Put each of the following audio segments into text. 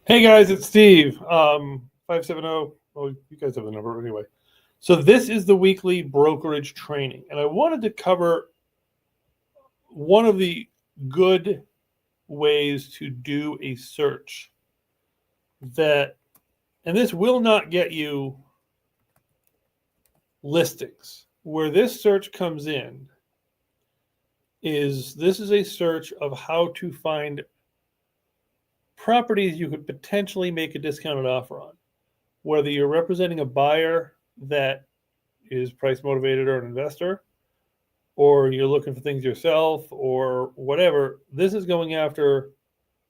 Hey guys, it's Steve. 570. Oh, you guys have the number anyway. So this is the weekly brokerage training, and I wanted to cover one of the good ways to do a search that, and this will not get you listings. Where this search comes in is this is a search of how to find properties you could potentially make a discounted offer on. Whether you're representing a buyer that is price motivated or an investor, or you're looking for things yourself or whatever, this is going after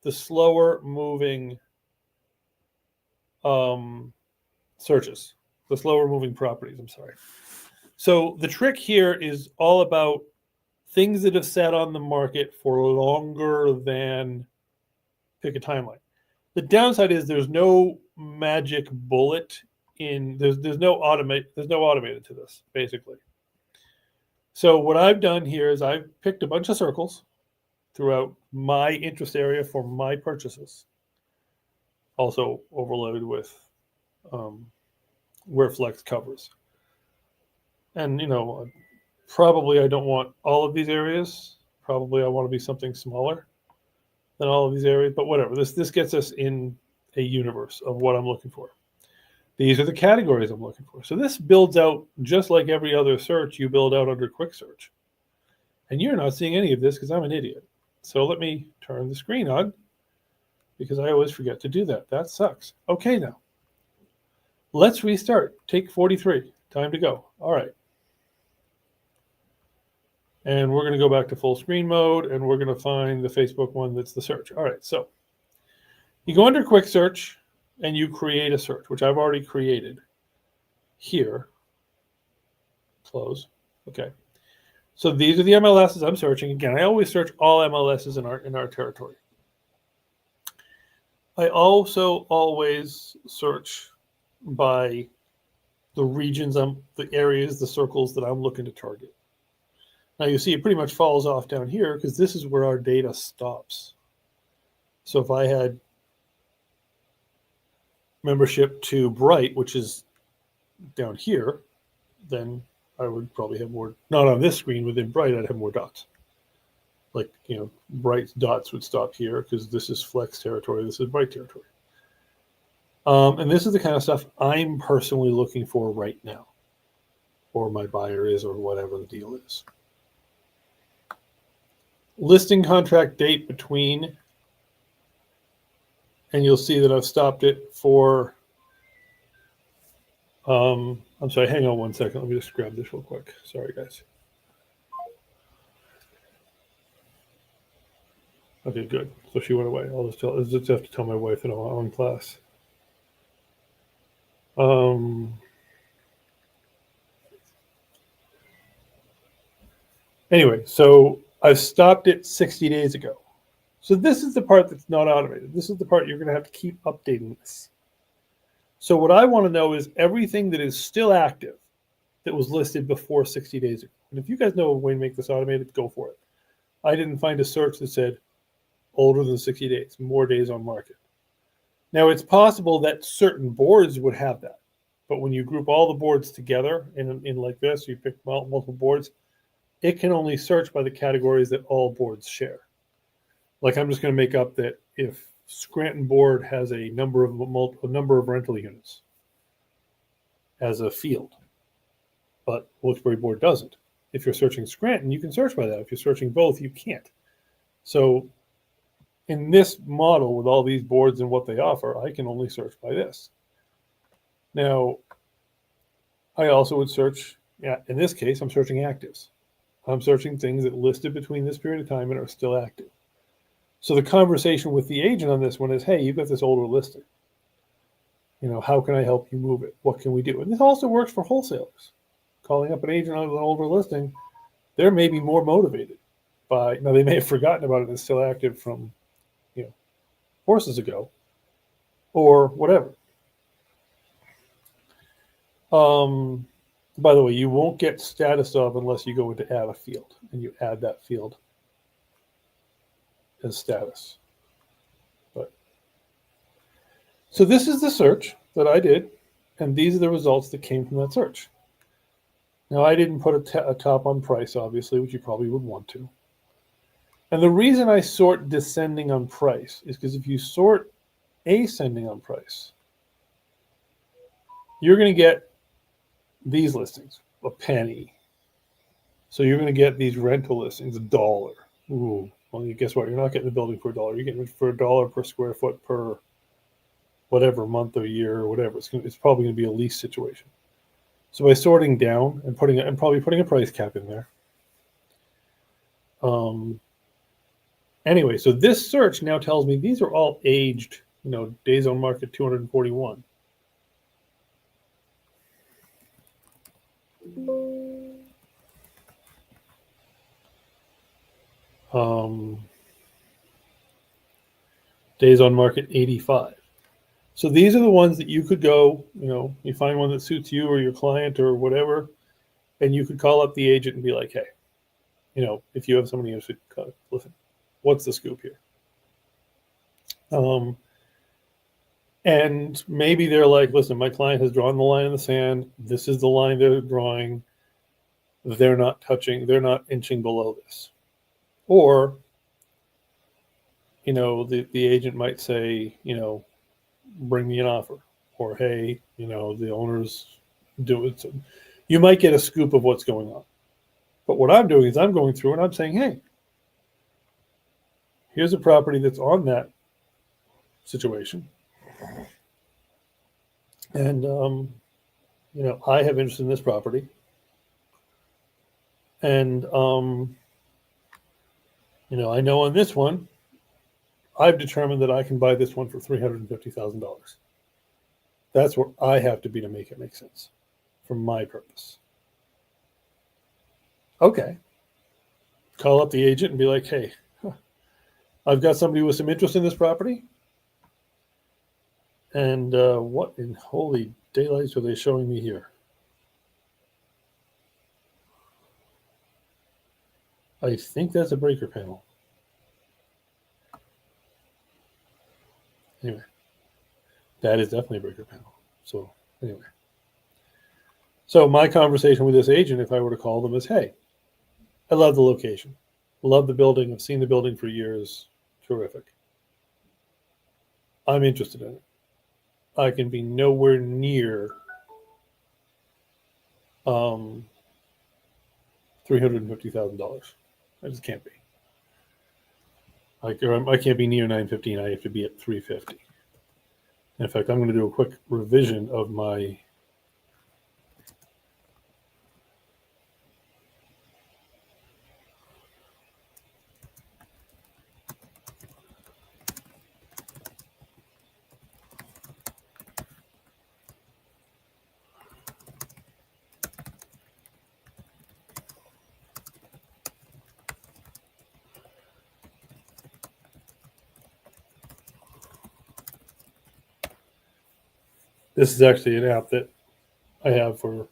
the slower moving searches, the slower moving properties. I'm sorry. So the trick here is all about things that have sat on the market for longer than pick a timeline. The downside is there's no magic bullet in there's no automated to this basically. So what I've done here is I've picked a bunch of circles throughout my interest area for my purchases, also overloaded with where Flex covers. And probably I don't want all of these areas. Probably I want to be something smaller than all of these areas, but whatever. This gets us in a universe of what I'm looking for. These are the categories I'm looking for. So this builds out just like every other search you build out under quick search. And you're not seeing any of this because I'm an idiot. So let me turn the screen on because I always forget to do that. That sucks. Okay, now let's restart. Take 43. Time to go. All right. And we're going to go back to full screen mode and we're going to find the Facebook one that's the search. All right. So you go under quick search and you create a search, which I've already created here. Close. Okay. So these are the MLSs I'm searching. Again, I always search all MLSs in our territory. I also always search by the regions, the areas, the circles that I'm looking to target. Now you see it pretty much falls off down here because this is where our data stops. So if I had membership to Bright, which is down here, then I would probably have more, not on this screen, within Bright, I'd have more dots. Like, Bright's dots would stop here because this is Flex territory, this is Bright territory. And this is the kind of stuff I'm personally looking for right now, or my buyer is, or whatever the deal is. Listing contract date between, and you'll see that I've stopped it for, I'm sorry, hang on one second. Let me just grab this real quick. Sorry, guys. Okay, good. So she went away. I'll just have to tell my wife that I'm on class. Anyway, so I stopped it 60 days ago. So this is the part that's not automated. This is the part you're going to have to keep updating this. So what I want to know is everything that is still active that was listed before 60 days ago. And if you guys know a way to make this automated, go for it. I didn't find a search that said older than 60 days, more days on market. Now, it's possible that certain boards would have that. But when you group all the boards together in like this, you pick multiple boards, it can only search by the categories that all boards share. Like I'm just going to make up that if Scranton board has a number of rental units as a field, but Wilkes-Barre board doesn't. If you're searching Scranton, you can search by that. If you're searching both, you can't. So in this model with all these boards and what they offer, I can only search by this. Now, I also would search, in this case, I'm searching actives. I'm searching things that listed between this period of time and are still active. So the conversation with the agent on this one is, hey, you've got this older listing. How can I help you move it? What can we do? And this also works for wholesalers. Calling up an agent on an older listing, they're maybe more motivated by, now they may have forgotten about it and it's still active from, horses ago or whatever. By the way, you won't get status of unless you go into add a field and you add that field as status. But So this is the search that I did, and these are the results that came from that search. Now, I didn't put a top on price, obviously, which you probably would want to. And the reason I sort descending on price is because if you sort ascending on price, you're going to get these listings, a penny. So you're going to get these rental listings, $1. Ooh, well, guess what? You're not getting the building for $1. You're getting it for $1 per square foot per whatever month or year or whatever. It's probably going to be a lease situation. So by sorting down and probably putting a price cap in there. Anyway, so this search now tells me these are all aged, days on market 241. Days on market 85. So these are the ones that you could go, you find one that suits you or your client or whatever, and you could call up the agent and be like, hey, if you have somebody interested, listen, what's the scoop here? And maybe they're like, listen, my client has drawn the line in the sand. This is the line they're drawing. They're not inching below this. Or, the agent might say, bring me an offer. Or, hey, the owners do it. So you might get a scoop of what's going on. But what I'm doing is I'm going through and I'm saying, hey, here's a property that's on that situation. And, I have interest in this property. And, I know on this one, I've determined that I can buy this one for $350,000. That's where I have to be to make it make sense for my purpose. Okay. Call up the agent and be like, hey, I've got somebody with some interest in this property. And what in holy daylights are they showing me here? I think that's a breaker panel. Anyway, that is definitely a breaker panel. So anyway. So my conversation with this agent, if I were to call them, is, hey, I love the location. Love the building. I've seen the building for years. Terrific. I'm interested in it. I can be nowhere near $350,000. I just can't be. I can't be near 915. I have to be at 350. In fact, I'm going to do a quick revision of my This is actually an app that I have for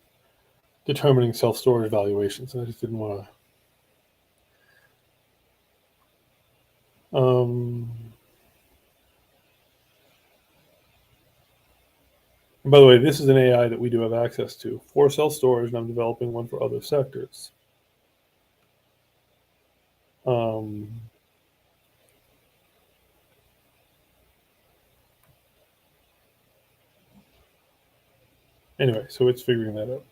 determining self-storage valuations. I just didn't want to. By the way, this is an AI that we do have access to for self-storage, and I'm developing one for other sectors. Anyway, so it's figuring that out.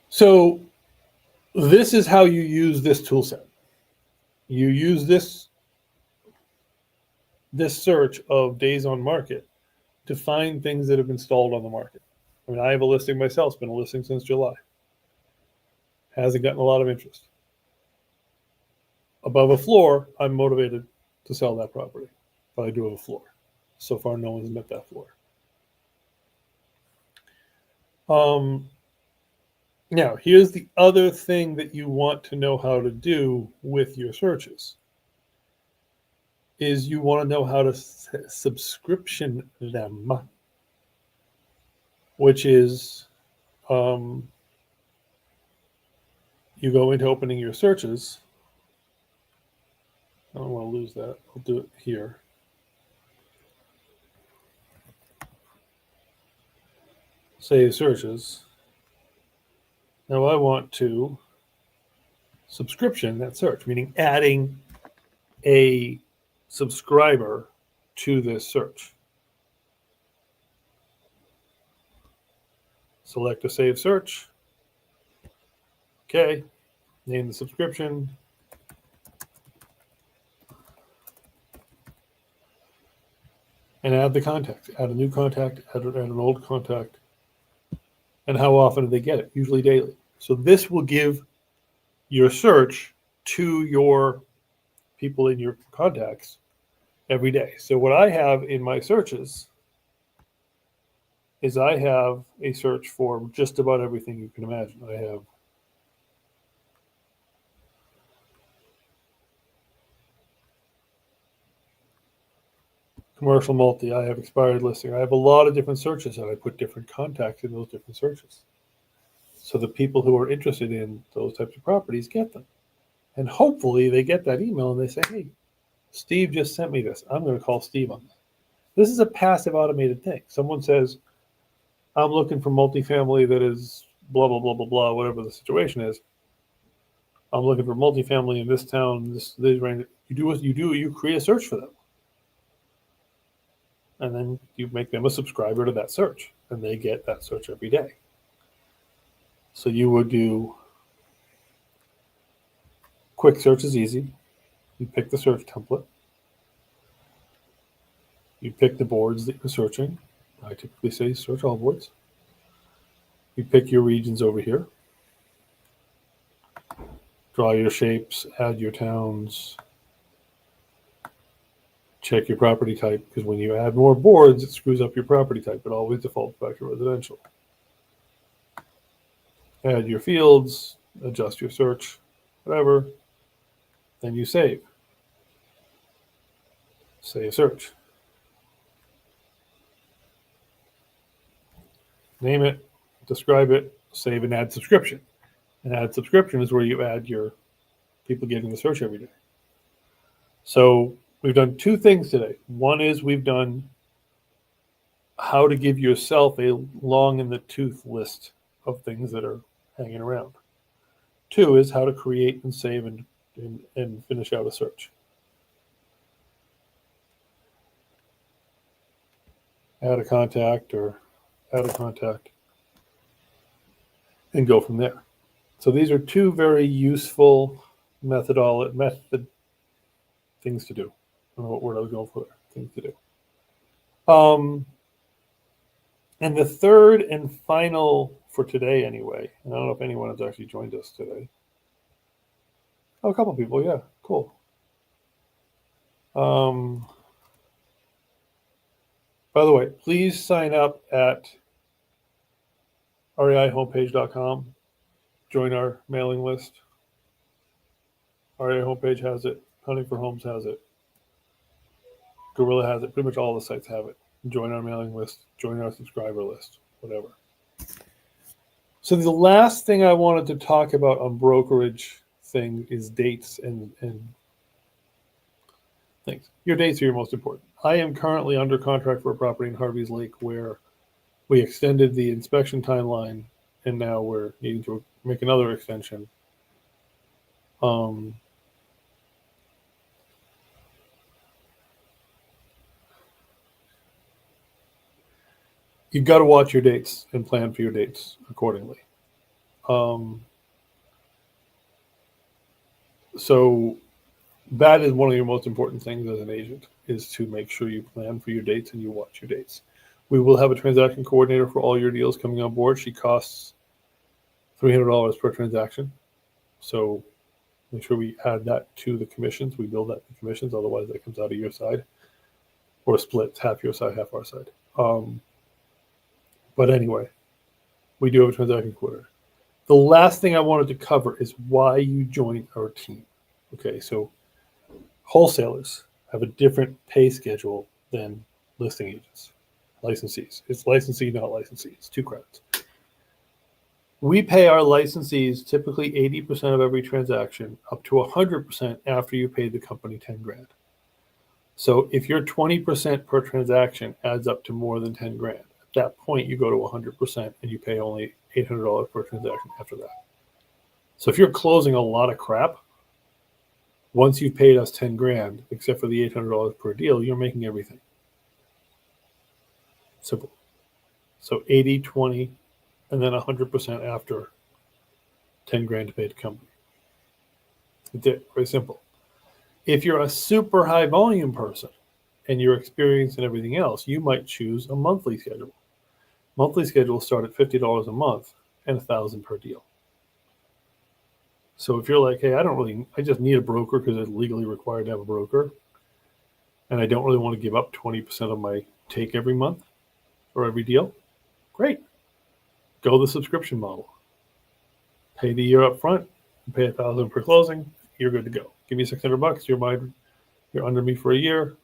So this is how you use this tool set. You use this search of days on market to find things that have been stalled on the market. I mean, I have a listing myself. It's been a listing since July. Hasn't gotten a lot of interest. Above a floor, I'm motivated to sell that property, but I do have a floor. So far, no one's met that floor. Now, here's the other thing that you want to know how to do with your searches. Is you want to know how to subscription them, which is you go into opening your searches. I don't want to lose that. I'll do it here. save searches. Now I want to subscription that search, meaning adding a subscriber to this search. Select a save search. Okay, name the subscription. And add the contact. Add a new contact, add an old contact. And how often do they get it? Usually daily. So this will give your search to your people in your contacts every day. So what I have in my searches is I have a search for just about everything you can imagine. I have commercial multi, I have expired listing. I have a lot of different searches, and I put different contacts in those different searches. So the people who are interested in those types of properties get them. And hopefully they get that email and they say, hey, Steve just sent me this. I'm going to call Steve on this. This is a passive automated thing. Someone says, I'm looking for multifamily that is blah, blah, blah, blah, blah, whatever the situation is. I'm looking for multifamily in this town, this range. You do what you do, you create a search for them. And then you make them a subscriber to that search, and they get that search every day. So you would do quick search is easy. You pick the search template. You pick the boards that you're searching. I typically say search all boards. You pick your regions over here. Draw your shapes, add your towns. Check your property type, because when you add more boards, it screws up your property type. It always defaults back to residential. Add your fields, adjust your search, whatever. Then you save. Save search. Name it, describe it, save and add subscription. And add subscription is where you add your people getting the search every day. So we've done two things today. One is we've done how to give yourself a long in the tooth list of things that are hanging around. Two is how to create and save and finish out a search. Add a contact or add a contact and go from there. So these are two very useful method things to do. I don't know what word I was going for there. Things to do. And the third and final for today anyway, and I don't know if anyone has actually joined us today. Oh, a couple people, yeah, cool. By the way, please sign up at reihomepage.com. Join our mailing list. REI homepage has it. Hunting for Homes has it. Gorilla has it. Pretty much all the sites have it. Join our mailing list. Join our subscriber list. Whatever. So the last thing I wanted to talk about on brokerage thing is dates and things. Your dates are your most important. I am currently under contract for a property in Harvey's Lake where we extended the inspection timeline, and now we're needing to make another extension. You've got to watch your dates and plan for your dates accordingly. So that is one of your most important things as an agent, is to make sure you plan for your dates and you watch your dates. We will have a transaction coordinator for all your deals coming on board. She costs $300 per transaction. So make sure we add that to the commissions. We build that in commissions. Otherwise, that comes out of your side, or splits, half your side, half our side. But anyway, we do have a transaction coordinator. The last thing I wanted to cover is why you join our team. Okay, so wholesalers have a different pay schedule than listing agents, licensees. It's licensee, not licensee. It's 2 credits. We pay our licensees typically 80% of every transaction, up to 100% after you pay the company 10 grand. So if your 20% per transaction adds up to more than 10 grand, at that point, you go to 100% and you pay only $800 per transaction after that. So if you're closing a lot of crap, once you've paid us 10 grand, except for the $800 per deal, you're making everything. Simple. So 80, 20, and then 100% after 10 grand to pay the company. That's it. Very simple. If you're a super high volume person and your experience and everything else, you might choose a monthly schedule. Monthly schedules start at $50 a month and $1,000 per deal. So if you're like, hey, I just need a broker because it's legally required to have a broker, and I don't really want to give up 20% of my take every month or every deal, great. Go the subscription model. Pay the year up front, pay $1,000 per closing, you're good to go. Give me $600, you're under me for a year,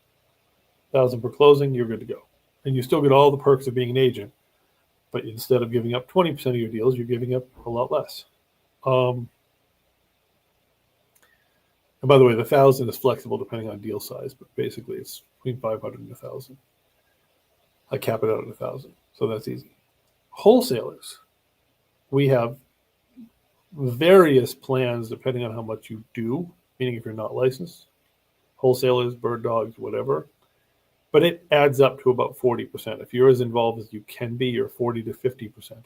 $1,000 per closing, you're good to go. And you still get all the perks of being an agent, but instead of giving up 20% of your deals, you're giving up a lot less. And by the way, the 1,000 is flexible depending on deal size, but basically it's between 500 and 1,000. I cap it out at 1,000, so that's easy. Wholesalers, we have various plans depending on how much you do, meaning if you're not licensed, wholesalers, bird dogs, whatever, but it adds up to about 40%. If you're as involved as you can be, you're 40 to 50%.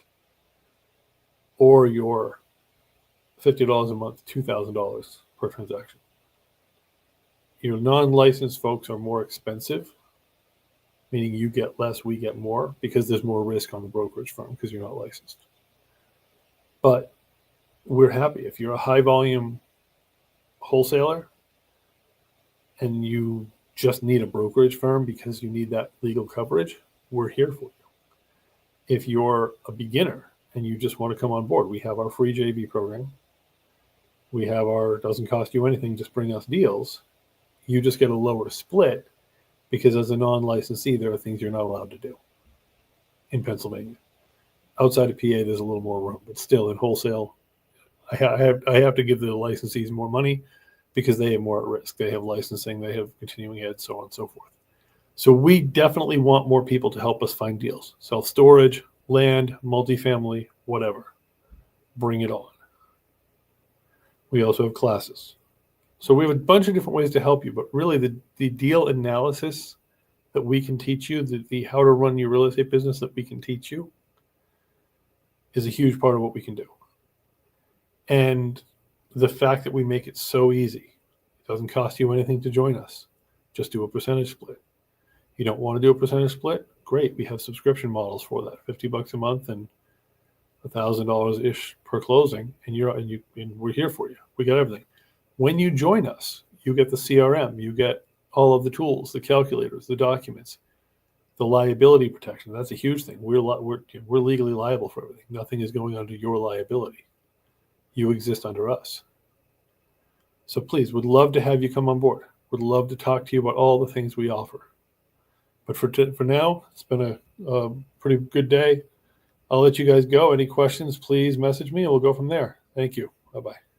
Or you're $50 a month, $2,000 per transaction. Your non-licensed folks are more expensive, meaning you get less, we get more, because there's more risk on the brokerage firm because you're not licensed. But we're happy. If you're a high volume wholesaler and you just need a brokerage firm because you need that legal coverage, we're here for you. If you're a beginner and you just want to come on board, we have our free JV program. We have our doesn't cost you anything, just bring us deals. You just get a lower split because as a non-licensee, there are things you're not allowed to do in Pennsylvania. Outside of PA, there's a little more room, but still in wholesale, I have to give the licensees more money because they have more at risk. They have licensing, they have continuing ed, so on and so forth. So we definitely want more people to help us find deals. Self-storage, land, multifamily, whatever. Bring it on. We also have classes. So we have a bunch of different ways to help you, but really the deal analysis that we can teach you, the how to run your real estate business that we can teach you is a huge part of what we can do. And the fact that we make it so easy, it doesn't cost you anything to join us. Just do a percentage split. You don't want to do a percentage split? Great. We have subscription models for that, $50 a month and $1,000 ish per closing, and we're here for you. We got everything. When you join us, you get the CRM, you get all of the tools, the calculators, the documents, the liability protection. That's a huge thing. We're legally liable for everything. Nothing is going under your liability. You exist under us. So please, would love to have you come on board. Would love to talk to you about all the things we offer. But for now, it's been a pretty good day. I'll let you guys go. Any questions, please message me and we'll go from there. Thank you. Bye-bye.